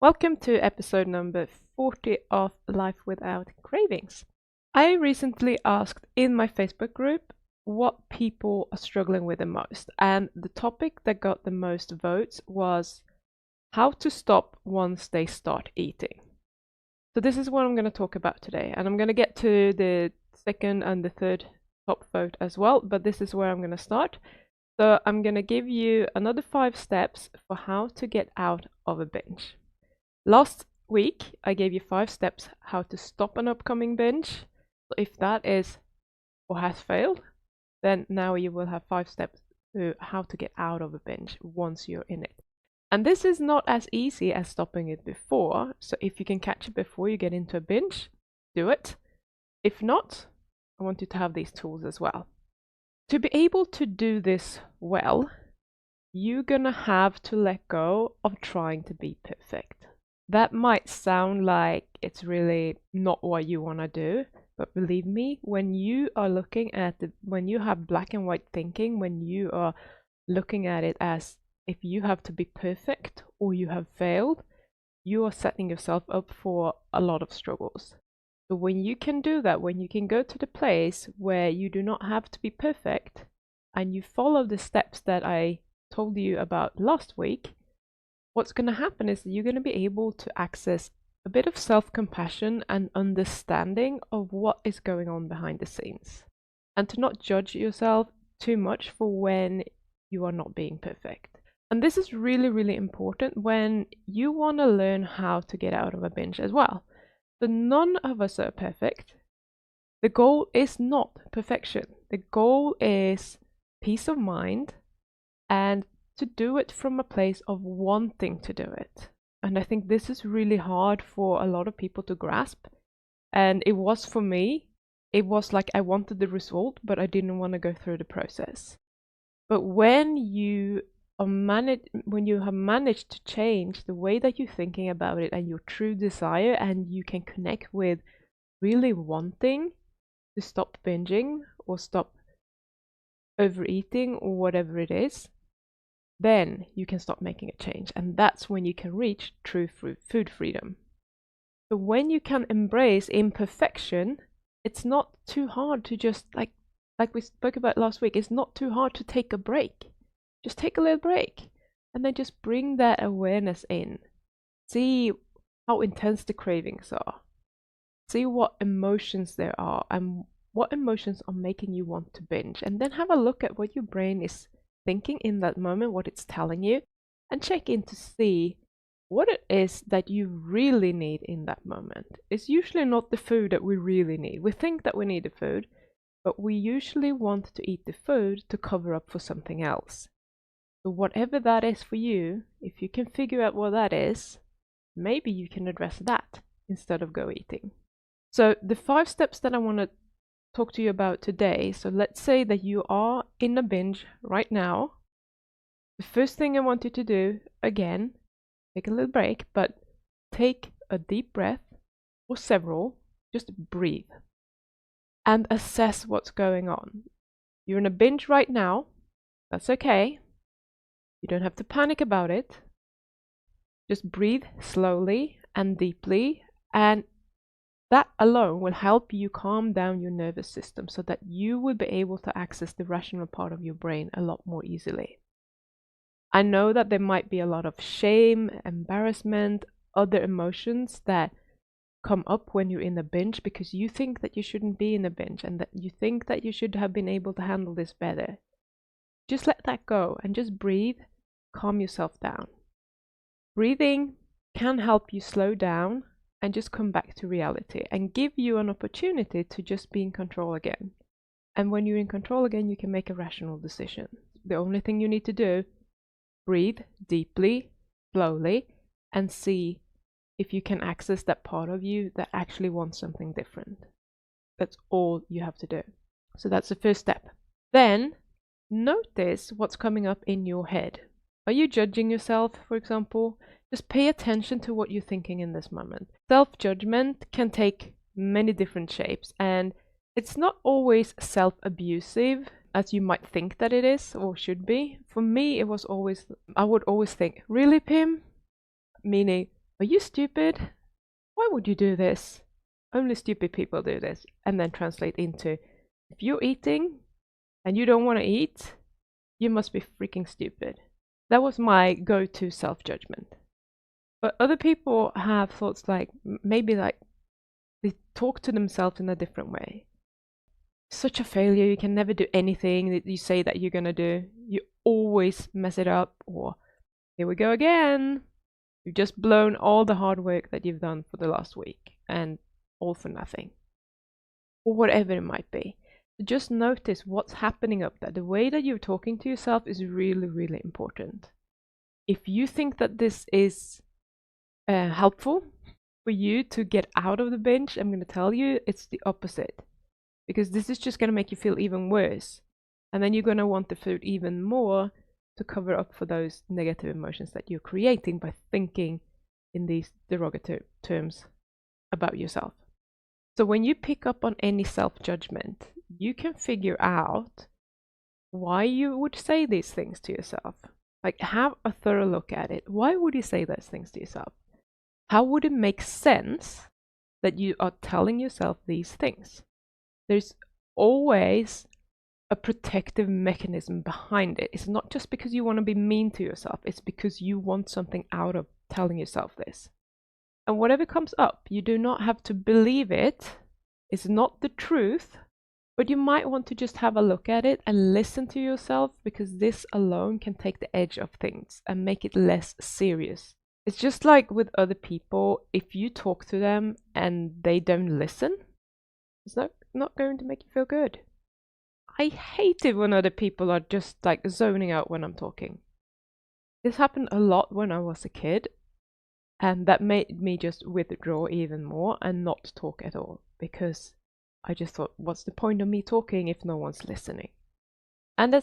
Welcome to episode number 40 of Life Without Cravings. I recently asked in my Facebook group what people are struggling with the most, and the topic that got the most votes was how to stop once they start eating. So this is what I'm going to talk about today, and I'm going to get to the second and the third top vote as well, but this is where I'm going to start. So I'm going to give you another 5 steps for how to get out of a binge. Last week, I gave you 5 steps how to stop an upcoming binge. So if that is or has failed, then now you will have 5 steps to how to get out of a binge once you're in it. And this is not as easy as stopping it before. So if you can catch it before you get into a binge, do it. If not, I want you to have these tools as well. To be able to do this well, you're gonna have to let go of trying to be perfect. That might sound like it's really not what you want to do, but believe me, when you are looking at when you have black and white thinking, when you are looking at it as if you have to be perfect or you have failed, you are setting yourself up for a lot of struggles. So when you can do that, when you can go to the place where you do not have to be perfect and you follow the steps that I told you about last week, what's going to happen is that you're going to be able to access a bit of self-compassion and understanding of what is going on behind the scenes, and to not judge yourself too much for when you are not being perfect. And this is really, really important when you want to learn how to get out of a binge as well. So none of us are perfect. The goal is not perfection. The goal is peace of mind and to do it from a place of wanting to do it. And I think this is really hard for a lot of people to grasp. And it was for me. It was like I wanted the result, but I didn't want to go through the process. But when you have managed to change the way that you're thinking about it and your true desire, and you can connect with really wanting to stop binging or stop overeating or whatever it is, then you can start making a change, and that's when you can reach true food freedom. So when you can embrace imperfection, it's not too hard to just like we spoke about last week, it's not too hard to take a break. Just take a little break and then just bring that awareness in. See how intense the cravings are. See what emotions there are and what emotions are making you want to binge, and then have a look at what your brain is thinking in that moment, what it's telling you, and check in to see what it is that you really need in that moment. It's usually not the food that we really need. We think that we need the food, but we usually want to eat the food to cover up for something else. So whatever that is for you, if you can figure out what that is, maybe you can address that instead of go eating. So the 5 steps that I want to talk to you about today. So let's say that you are in a binge right now. The first thing I want you to do, again, take a little break, but take a deep breath or several, just breathe and assess what's going on. You're in a binge right now. That's okay. You don't have to panic about it. Just breathe slowly and deeply, and that alone will help you calm down your nervous system so that you will be able to access the rational part of your brain a lot more easily. I know that there might be a lot of shame, embarrassment, other emotions that come up when you're in a binge because you think that you shouldn't be in a binge and that you think that you should have been able to handle this better. Just let that go and just breathe, calm yourself down. Breathing can help you slow down and just come back to reality and give you an opportunity to just be in control again. And when you're in control again, you can make a rational decision. The only thing you need to do, breathe deeply, slowly, and see if you can access that part of you that actually wants something different. That's all you have to do. So that's the first step. Then notice what's coming up in your head. Are you judging yourself, for example? Just pay attention to what you're thinking in this moment. Self-judgment can take many different shapes, and it's not always self-abusive as you might think that it is or should be. For me, I would always think, really, Pim? Meaning, Are you stupid? Why would you do this? Only stupid people do this. And then translate into, if you're eating and you don't want to eat, you must be freaking stupid. That was my go-to self-judgment. But other people have thoughts like, maybe like, they talk to themselves in a different way. Such a failure, you can never do anything that you say that you're gonna do. You always mess it up, or here we go again. You've just blown all the hard work that you've done for the last week, and all for nothing. Or whatever it might be. Just notice what's happening up there. The way that you're talking to yourself is really, really important. If you think that this is helpful for you to get out of the binge, I'm going to tell you it's the opposite. Because this is just going to make you feel even worse. And then you're going to want the food even more to cover up for those negative emotions that you're creating by thinking in these derogatory terms about yourself. So when you pick up on any self-judgment, you can figure out why you would say these things to yourself. Like, have a thorough look at it. Why would you say those things to yourself? How would it make sense that you are telling yourself these things? There's always a protective mechanism behind it. It's not just because you want to be mean to yourself, it's because you want something out of telling yourself this. And whatever comes up, you do not have to believe it. It's not the truth, but you might want to just have a look at it and listen to yourself, because this alone can take the edge off things and make it less serious. It's just like with other people, if you talk to them and they don't listen, it's not going to make you feel good. I hate it when other people are just like zoning out when I'm talking. This happened a lot when I was a kid, and that made me just withdraw even more and not talk at all, because I just thought, what's the point of me talking if no one's listening? And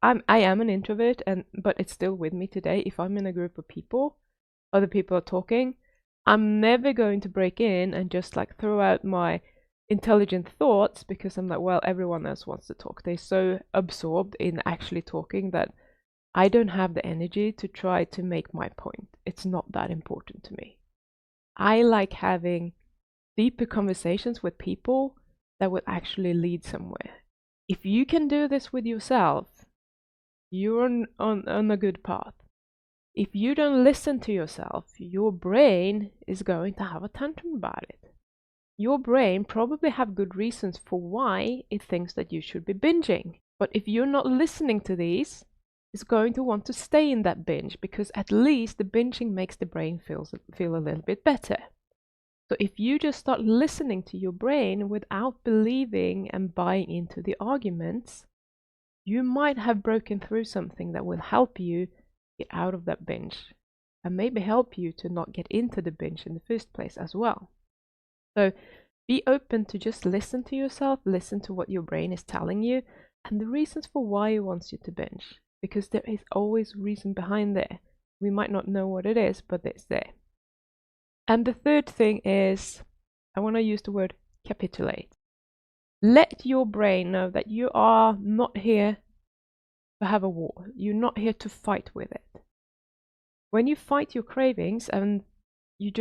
I am an introvert, but it's still with me today. If I'm in a group of people, other people are talking, I'm never going to break in and just like throw out my intelligent thoughts, because I'm like, well, everyone else wants to talk. They're so absorbed in actually talking that I don't have the energy to try to make my point. It's not that important to me. I like having deeper conversations with people that will actually lead somewhere. If you can do this with yourself, you're on a good path. If you don't listen to yourself, your brain is going to have a tantrum about it. Your brain probably have good reasons for why it thinks that you should be binging. But if you're not listening to these, it's going to want to stay in that binge, because at least the binging makes the brain feel a little bit better. So if you just start listening to your brain without believing and buying into the arguments, you might have broken through something that will help you get out of that binge, and maybe help you to not get into the binge in the first place as well. So be open to just listen to yourself, listen to what your brain is telling you, and the reasons for why it wants you to binge, because there is always reason behind there. We might not know what it is, but it's there. And the third thing is, I want to use the word capitulate. Let your brain know that you are not here to have a war. You're not here to fight with it. When you fight your cravings and you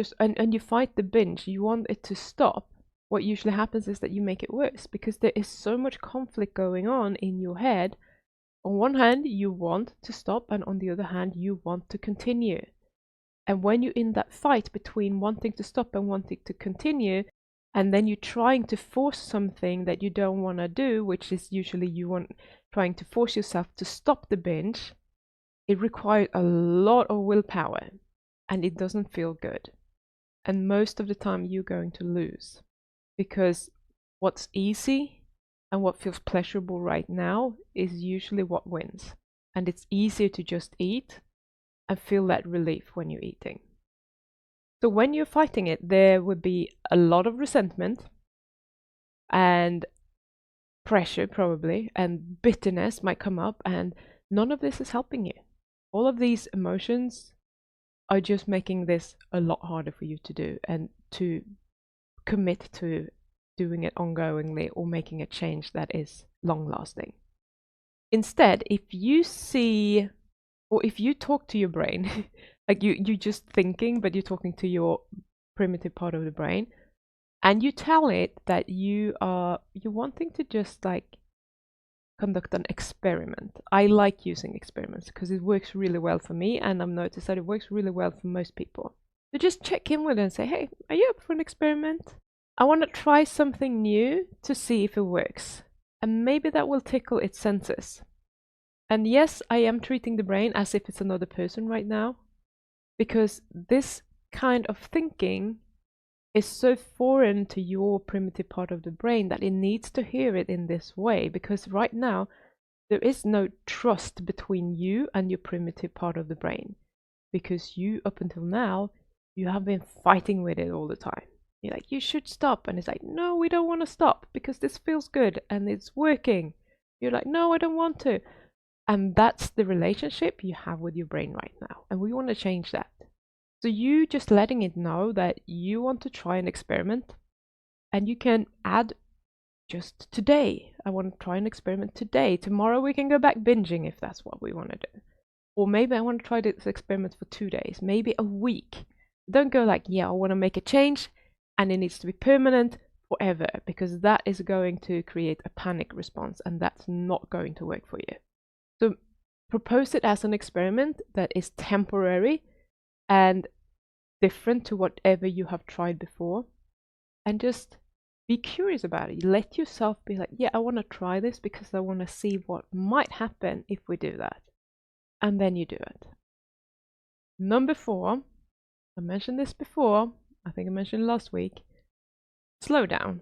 fight the binge, you want it to stop, what usually happens is that you make it worse, because there is so much conflict going on in your head. On one hand, you want to stop, and on the other hand, you want to continue. And when you're in that fight between wanting to stop and wanting to continue, and then you're trying to force something that you don't want to do, which is usually trying to force yourself to stop the binge, it requires a lot of willpower, and it doesn't feel good. And most of the time you're going to lose, because what's easy and what feels pleasurable right now is usually what wins. And it's easier to just eat and feel that relief when you're eating. So when you're fighting it, there would be a lot of resentment and pressure probably, and bitterness might come up, and none of this is helping you. All of these emotions are just making this a lot harder for you to do and to commit to doing it ongoingly or making a change that is long lasting. Instead, if you see, or if you talk to your brain Like you just thinking, but you're talking to your primitive part of the brain, and you tell it that you're wanting to just like conduct an experiment. I like using experiments because it works really well for me, and I've noticed that it works really well for most people. So just check in with it and say, hey, are you up for an experiment? I want to try something new to see if it works. And maybe that will tickle its senses. And yes, I am treating the brain as if it's another person right now, because this kind of thinking is so foreign to your primitive part of the brain that it needs to hear it in this way, because right now there is no trust between you and your primitive part of the brain, because you, up until now, you have been fighting with it all the time. You're like, you should stop, and it's like, no, we don't want to stop because this feels good and it's working. You're like, no, I don't want to. And that's the relationship you have with your brain right now, and we want to change that. So you just letting it know that you want to try an experiment, and you can add just today. I want to try an experiment today. Tomorrow we can go back binging if that's what we want to do. Or maybe I want to try this experiment for 2 days, maybe a week. Don't go like, yeah, I want to make a change and it needs to be permanent forever, because that is going to create a panic response and that's not going to work for you. So propose it as an experiment that is temporary and different to whatever you have tried before, and just be curious about it. Let yourself be like, yeah, I want to try this because I want to see what might happen if we do that. And then you do it. Number 4, I mentioned this before, I think I mentioned last week, slow down.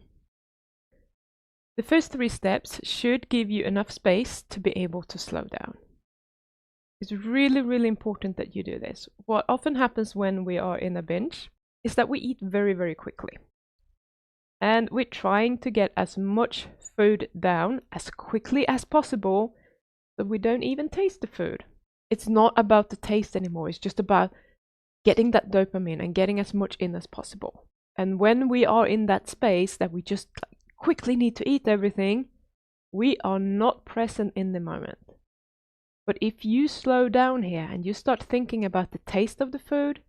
The first 3 steps should give you enough space to be able to slow down. It's really, really important that you do this. What often happens when we are in a binge is that we eat very, very quickly. And we're trying to get as much food down as quickly as possible so we don't even taste the food. It's not about the taste anymore. It's just about getting that dopamine and getting as much in as possible. And when we are in that space that we just quickly need to eat everything, we are not present in the moment. But if you slow down here and you start thinking about the taste of the food,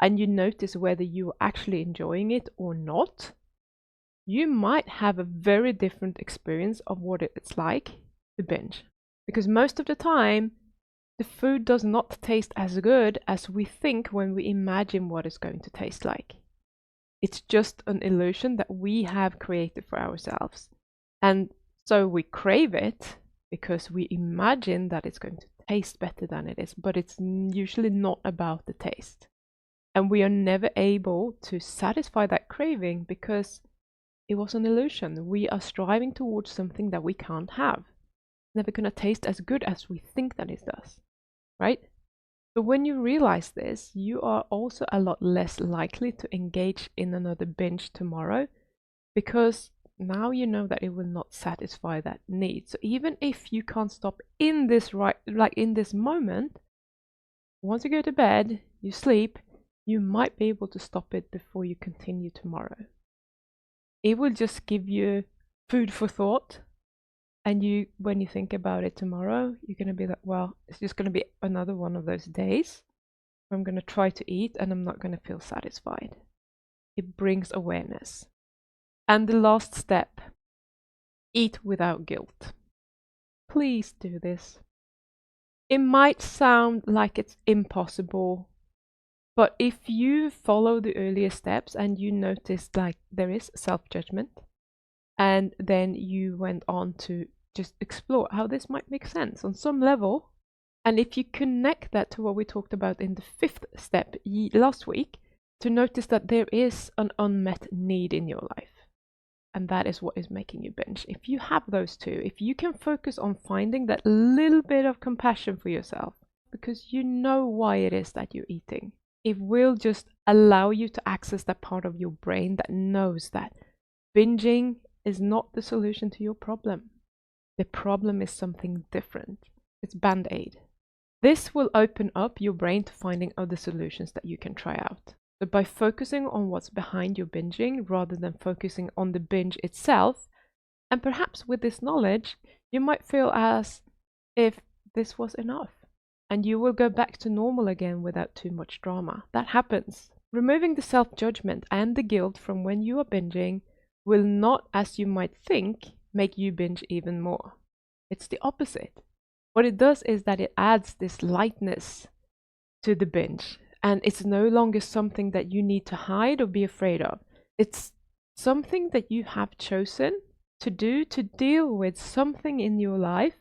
and you notice whether you are actually enjoying it or not, you might have a very different experience of what it's like to binge. Because most of the time, the food does not taste as good as we think when we imagine what it's going to taste like. It's just an illusion that we have created for ourselves. And so we crave it because we imagine that it's going to taste better than it is, but it's usually not about the taste. And we are never able to satisfy that craving because it was an illusion. We are striving towards something that we can't have. Never gonna taste as good as we think that it does, right? But when you realize this, you are also a lot less likely to engage in another binge tomorrow, because now you know that it will not satisfy that need. So even if you can't stop in this in this moment, once you go to bed, you sleep, you might be able to stop it before you continue tomorrow. It will just give you food for thought. And when you think about it tomorrow, you're going to be like, well, it's just going to be another one of those days where I'm going to try to eat and I'm not going to feel satisfied. It brings awareness. And the last step, eat without guilt. Please do this. It might sound like it's impossible, but if you follow the earlier steps and you notice like there is self-judgment, and then you went on to just explore how this might make sense on some level, and if you connect that to what we talked about in the 5th step last week, to notice that there is an unmet need in your life. And that is what is making you binge. If you have those 2, if you can focus on finding that little bit of compassion for yourself, because you know why it is that you're eating, it will just allow you to access that part of your brain that knows that binging is not the solution to your problem. The problem is something different. It's Band-Aid. This will open up your brain to finding other solutions that you can try out. So by focusing on what's behind your binging rather than focusing on the binge itself, and perhaps with this knowledge, you might feel as if this was enough and you will go back to normal again without too much drama. That happens. Removing the self-judgment and the guilt from when you are binging will not, as you might think, make you binge even more. It's the opposite. What it does is that it adds this lightness to the binge, and it's no longer something that you need to hide or be afraid of. It's something that you have chosen to do to deal with something in your life,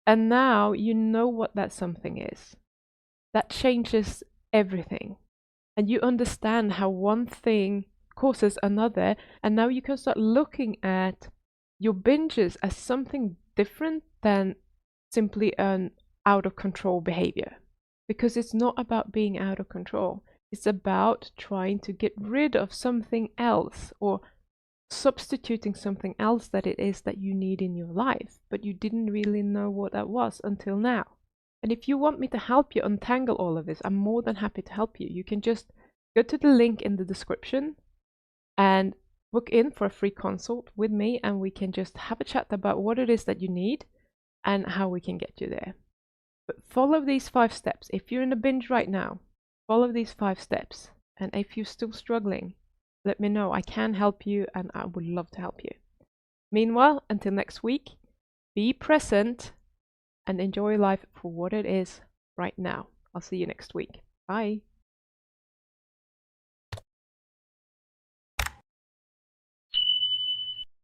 and now you know what that something is. That changes everything. And you understand how one thing causes another, and now you can start looking at your binges as something different than simply an out of control behavior. Because it's not about being out of control. It's about trying to get rid of something else or substituting something else that it is that you need in your life, but you didn't really know what that was until now. And if you want me to help you untangle all of this, I'm more than happy to help you. You can just go to the link in the description and book in for a free consult with me, and we can just have a chat about what it is that you need and how we can get you there. But follow these 5 steps. If you're in a binge right now, follow these 5 steps. And if you're still struggling, let me know. I can help you, and I would love to help you. Meanwhile, until next week, be present and enjoy life for what it is right now. I'll see you next week. Bye.